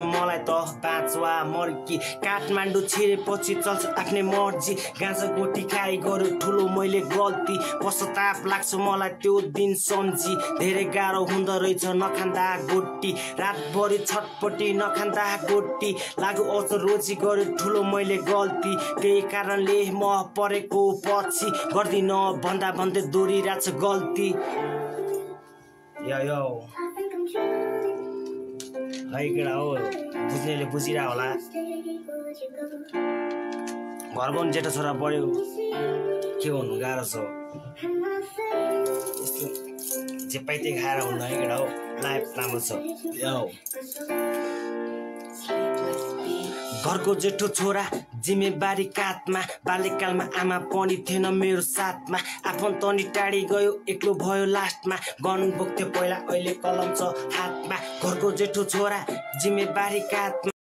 मलाई त बाँचवा मर्की काठमाडौँ छिरेपछि चल्छ आफ्नै मर्जी गाँजा गोटी खाइ गरे ठुलो मैले गल्ती पश्चाताप लाग्छ मलाई त्यो दिन सम्झी धेरै गाह्रो हुँदो रहेछ नखाँदा गोटी रातभरि छटपटी नखाँदा गोटी लागु औष रोजी गरे ठुलो मैले गल्ती त्यही कारणले म परेको पछि गर्दिन भन्दा भन्दै दोहोरिरहेछ गल्ती यो है केटा हो बुझ्नेले बुझिरह होला घरको पनि जेठो छोरा बढ्यो के भन्नु गाह्रो छ यस्तो जे पाइते खाएर हुन्न है केटा हो लाइफ राम्रो छ घरको जेठो छोरा जिम्मेवारी काँधमा बाल्यकालमा आमा पनि थिएन मेरो साथमा आफन्त नि टाढी गयो एक्लो भयो लास्टमा गन बोक्थ्यो पहिला अहिले कलम छ हातमा घरको जेठो छोरा जिम्मेवारी काँधमा